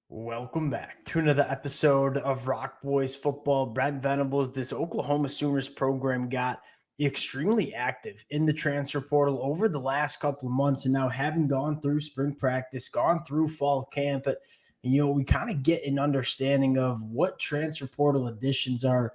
Welcome back to another episode of Rock Boys Football. Brent Venables, this Oklahoma Sooners program got extremely active in the transfer portal over the last couple of months. And now having gone through spring practice, gone through fall camp, we kind of get an understanding of what transfer portal additions are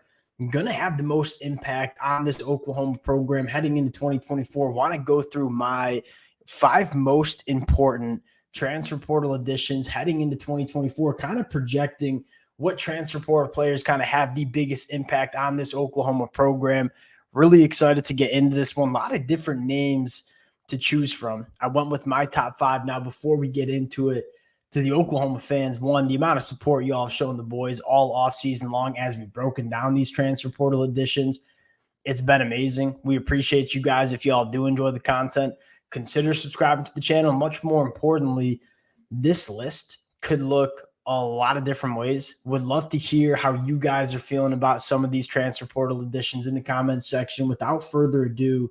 going to have the most impact on this Oklahoma program heading into 2024. Want to go through my 5 most important transfer portal additions heading into 2024, kind of projecting what transfer portal players kind of have the biggest impact on this Oklahoma program. Really excited to get into this one. A lot of different names to choose from. I went with my top 5. Now, before we get into it, to the Oklahoma fans, one, the amount of support y'all have shown the boys all offseason long as we've broken down these transfer portal additions. It's been amazing. We appreciate you guys. If y'all do enjoy the content, consider subscribing to the channel. Much more importantly, this list could look a lot of different ways. Would love to hear how you guys are feeling about some of these transfer portal additions in the comments section. Without further ado,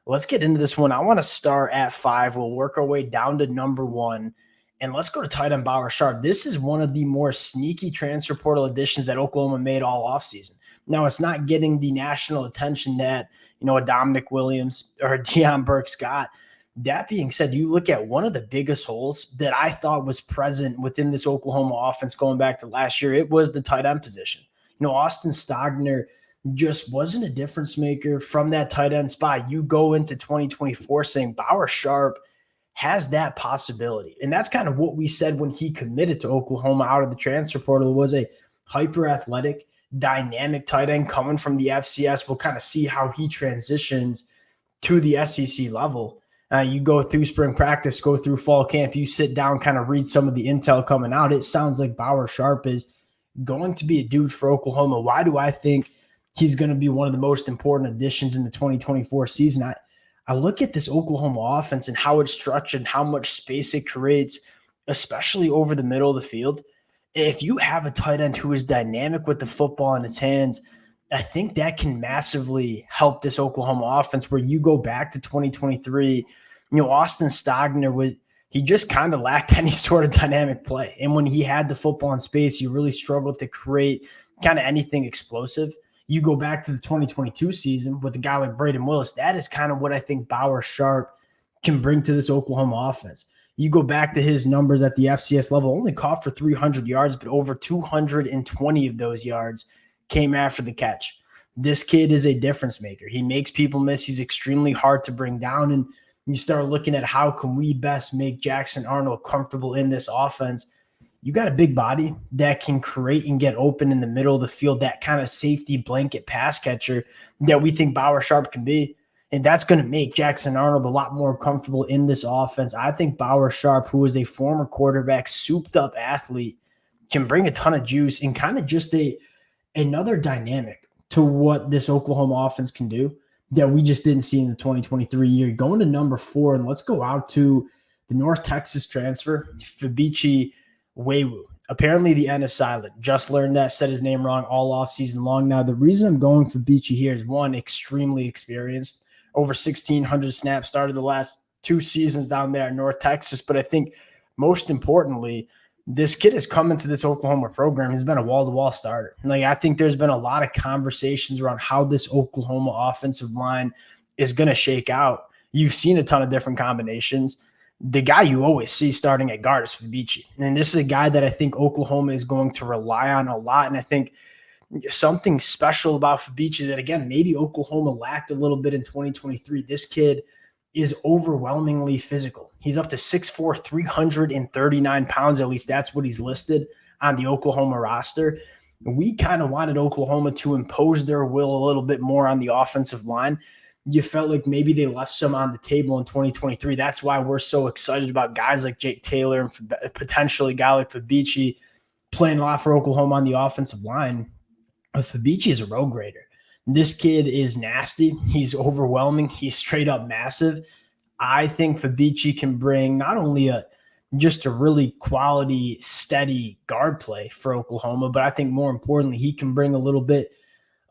let's get into this one. I want to start at 5. We'll work our way down to number 1. And let's go to tight end Bauer Sharp. This is one of the more sneaky transfer portal additions that Oklahoma made all offseason. Now, it's not getting the national attention that, a Dominic Williams or Deion Burks got. That being said, you look at one of the biggest holes that I thought was present within this Oklahoma offense going back to last year. It was the tight end position. Austin Stogner just wasn't a difference maker from that tight end spot. You go into 2024 saying Bauer Sharp has that possibility. And that's kind of what we said when he committed to Oklahoma out of the transfer portal. Was a hyper athletic, dynamic tight end coming from the FCS. We'll kind of see how he transitions to the SEC level. You go through spring practice, go through fall camp, you sit down, kind of read some of the intel coming out. It sounds like Bauer Sharp is going to be a dude for Oklahoma. Why do I think he's going to be one of the most important additions in the 2024 season? I look at this Oklahoma offense and how it's structured, how much space it creates, especially over the middle of the field. If you have a tight end who is dynamic with the football in his hands, I think that can massively help this Oklahoma offense. Where you go back to 2023, Austin Stogner he just kind of lacked any sort of dynamic play. And when he had the football in space, he really struggled to create kind of anything explosive. You go back to the 2022 season with a guy like Braden Willis, that is kind of what I think Bauer Sharp can bring to this Oklahoma offense. You go back to his numbers at the FCS level, only caught for 300 yards, but over 220 of those yards came after the catch. This kid is a difference maker. He makes people miss. He's extremely hard to bring down. And you start looking at how can we best make Jackson Arnold comfortable in this offense. You got a big body that can create and get open in the middle of the field, that kind of safety blanket pass catcher that we think Bauer Sharp can be. And that's going to make Jackson Arnold a lot more comfortable in this offense. I think Bauer Sharp, who is a former quarterback, souped-up athlete, can bring a ton of juice and kind of just another dynamic to what this Oklahoma offense can do that we just didn't see in the 2023 year. Going to number 4, and let's go out to the North Texas transfer, Fabii Wewu. Apparently the N is silent. Just learned that, said his name wrong all offseason long. Now, the reason I'm going Fabii here is, one, extremely experienced. Over 1,600 snaps, started the last 2 seasons down there in North Texas. But I think most importantly, this kid has come into this Oklahoma program. He's been a wall-to-wall starter. I think there's been a lot of conversations around how this Oklahoma offensive line is going to shake out. You've seen a ton of different combinations. The guy you always see starting at guard is Fabii. And this is a guy that I think Oklahoma is going to rely on a lot. And I think something special about Fabii that, again, maybe Oklahoma lacked a little bit in 2023. This kid is overwhelmingly physical. He's up to 6'4", 339 pounds. At least that's what he's listed on the Oklahoma roster. We kind of wanted Oklahoma to impose their will a little bit more on the offensive line. You felt like maybe they left some on the table in 2023. That's why we're so excited about guys like Jake Taylor and potentially a guy like Fabii playing a lot for Oklahoma on the offensive line. But Fabii is a road grader. This kid is nasty. He's overwhelming. He's straight up massive. I think Fabii can bring not only just a really quality, steady guard play for Oklahoma, but I think more importantly, he can bring a little bit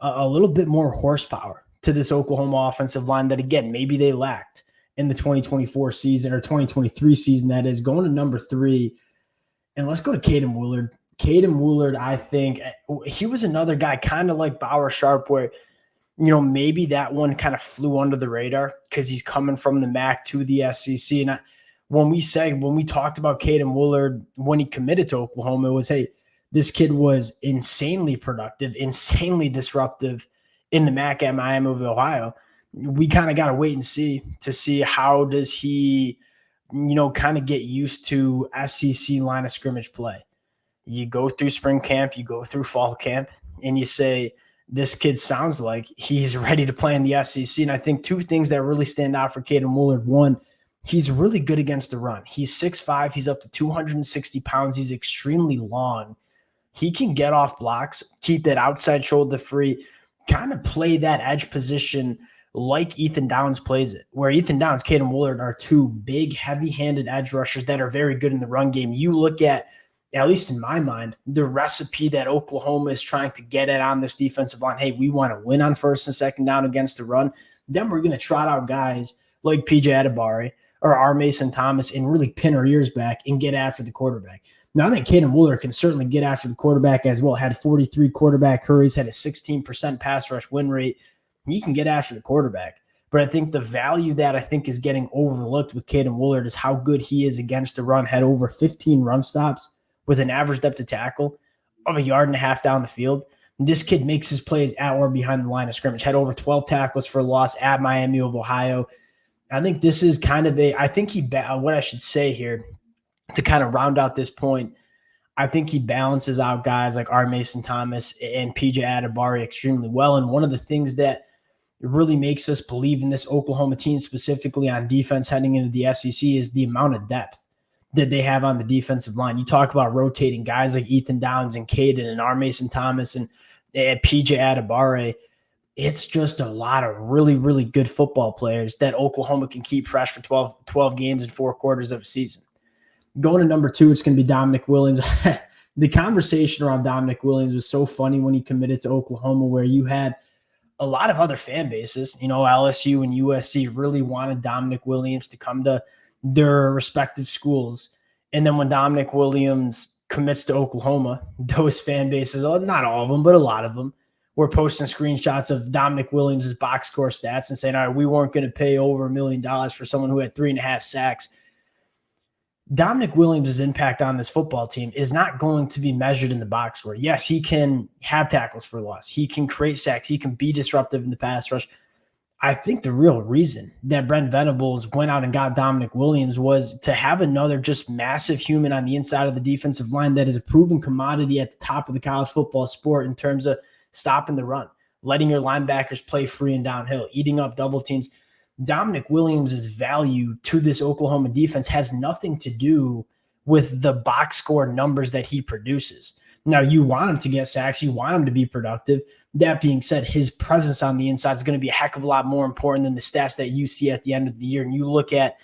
more horsepower to this Oklahoma offensive line that, again, maybe they lacked in the 2024 season or 2023 season. That is going to number 3. And let's go to Caden Woolard. Caden Woolard, I think he was another guy kind of like Bauer Sharp where, maybe that one kind of flew under the radar because he's coming from the MAC to the SEC. And when we talked about Caden Woolard, when he committed to Oklahoma, it was, hey, this kid was insanely productive, insanely disruptive in the MAC at Miami of Ohio. We kind of got to wait and see to see how does he, kind of get used to SEC line of scrimmage play. You go through spring camp, you go through fall camp, and you say, this kid sounds like he's ready to play in the SEC. And I think two things that really stand out for Caden Woolard. One, he's really good against the run. He's 6'5", he's up to 260 pounds. He's extremely long. He can get off blocks, keep that outside shoulder free, kind of play that edge position like Ethan Downs plays it, where Ethan Downs, Caden Woolard are two big, heavy-handed edge rushers that are very good in the run game. You look at least in my mind, the recipe that Oklahoma is trying to get at on this defensive line. Hey, we want to win on first and second down against the run. Then we're going to trot out guys like PJ Adebawore or R. Mason Thomas and really pin our ears back and get after the quarterback. Now, I think Caden Woolard can certainly get after the quarterback as well. Had 43 quarterback hurries, had a 16% pass rush win rate. He can get after the quarterback. But I think the value that I think is getting overlooked with Caden Woolard is how good he is against the run. Had over 15 run stops with an average depth of tackle of 1.5 yards down the field. This kid makes his plays at or behind the line of scrimmage. Had over 12 tackles for loss at Miami of Ohio. I think this is kind of what I should say here to kind of round out this point, I think he balances out guys like R. Mason Thomas and PJ Adebawore extremely well. And one of the things that really makes us believe in this Oklahoma team, specifically on defense heading into the SEC, is the amount of depth that they have on the defensive line. You talk about rotating guys like Ethan Downs and Caden and R. Mason Thomas and PJ Adebawore. It's just a lot of really, really good football players that Oklahoma can keep fresh for 12 games and 4 quarters of a season. Going to number 2, it's going to be Dominic Williams. The conversation around Dominic Williams was so funny when he committed to Oklahoma, where you had a lot of other fan bases, LSU and USC really wanted Dominic Williams to come to their respective schools. And then when Dominic Williams commits to Oklahoma, those fan bases, not all of them, but a lot of them, were posting screenshots of Dominic Williams' box score stats and saying, all right, we weren't going to pay over $1 million for someone who had 3.5 sacks. Dominic Williams' impact on this football team is not going to be measured in the box score. Yes, he can have tackles for loss. He can create sacks. He can be disruptive in the pass rush. I think the real reason that Brent Venables went out and got Dominic Williams was to have another just massive human on the inside of the defensive line that is a proven commodity at the top of the college football sport in terms of stopping the run, letting your linebackers play free and downhill, eating up double teams. Dominic Williams' value to this Oklahoma defense has nothing to do with the box score numbers that he produces. Now, you want him to get sacks. You want him to be productive. That being said, his presence on the inside is going to be a heck of a lot more important than the stats that you see at the end of the year. And you look at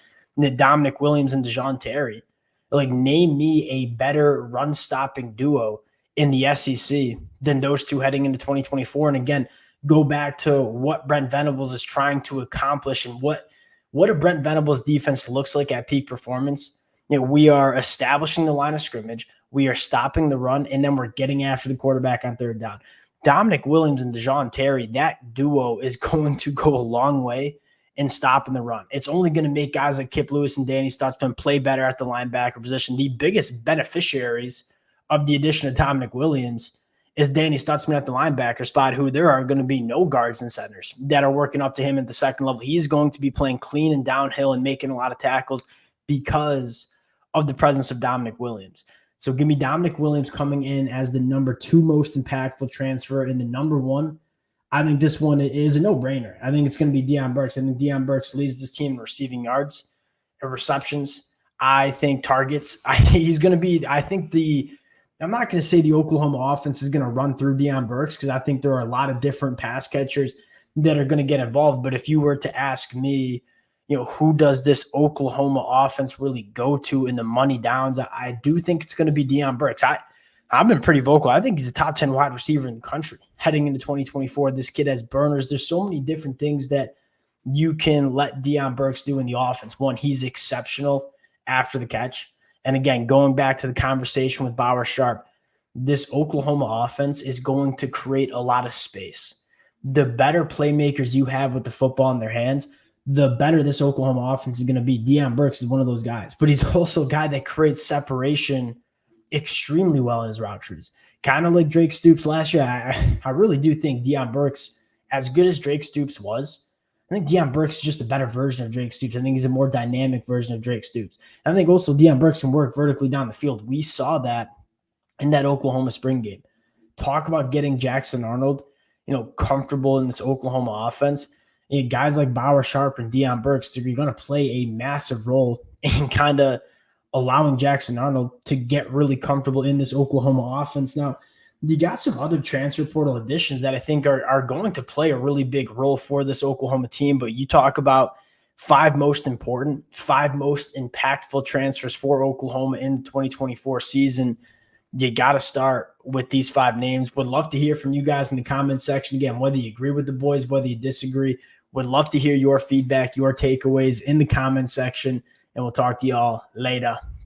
Dominic Williams and Dejon Terry, like, name me a better run-stopping duo in the SEC than those two heading into 2024. And again, go back to what Brent Venables is trying to accomplish and what a Brent Venables defense looks like at peak performance. We are establishing the line of scrimmage, we are stopping the run, and then we're getting after the quarterback on third down. Dominic Williams and Dejon Terry, that duo is going to go a long way in stopping the run. It's only going to make guys like Kip Lewis and Danny Stutzman play better at the linebacker position. The biggest beneficiaries of the addition of Dominic Williams is Danny Stutzman at the linebacker spot, who there are going to be no guards and centers that are working up to him at the second level. He's going to be playing clean and downhill and making a lot of tackles because of the presence of Dominic Williams. So give me Dominic Williams coming in as the number 2 most impactful transfer. And the number 1, I think this one is a no-brainer. I think it's going to be Deion Burks. I think Deion Burks leads this team in receiving yards and receptions. I think targets. I think he's going to be – I'm not going to say the Oklahoma offense is going to run through Deion Burks because I think there are a lot of different pass catchers that are going to get involved. But if you were to ask me, who does this Oklahoma offense really go to in the money downs, I do think it's going to be Deion Burks. I've been pretty vocal. I think he's a top 10 wide receiver in the country heading into 2024. This kid has burners. There's so many different things that you can let Deion Burks do in the offense. One, he's exceptional after the catch. And again, going back to the conversation with Bauer Sharp, this Oklahoma offense is going to create a lot of space. The better playmakers you have with the football in their hands, the better this Oklahoma offense is going to be. Deion Burks is one of those guys, but he's also a guy that creates separation extremely well in his route trees. Kind of like Drake Stoops last year. I really do think Deion Burks, as good as Drake Stoops was, I think Deion Burks is just a better version of Drake Stoops. I think he's a more dynamic version of Drake Stoops. And I think also Deion Burks can work vertically down the field. We saw that in that Oklahoma spring game. Talk about getting Jackson Arnold, comfortable in this Oklahoma offense. Guys like Bauer Sharp and Deion Burks, they're going to play a massive role in kind of allowing Jackson Arnold to get really comfortable in this Oklahoma offense. Now, you got some other transfer portal additions that I think are going to play a really big role for this Oklahoma team, but you talk about 5 most important, 5 most impactful transfers for Oklahoma in the 2024 season. You got to start with these 5 names. Would love to hear from you guys in the comment section. Again, whether you agree with the boys, whether you disagree, would love to hear your feedback, your takeaways in the comment section, and we'll talk to y'all later.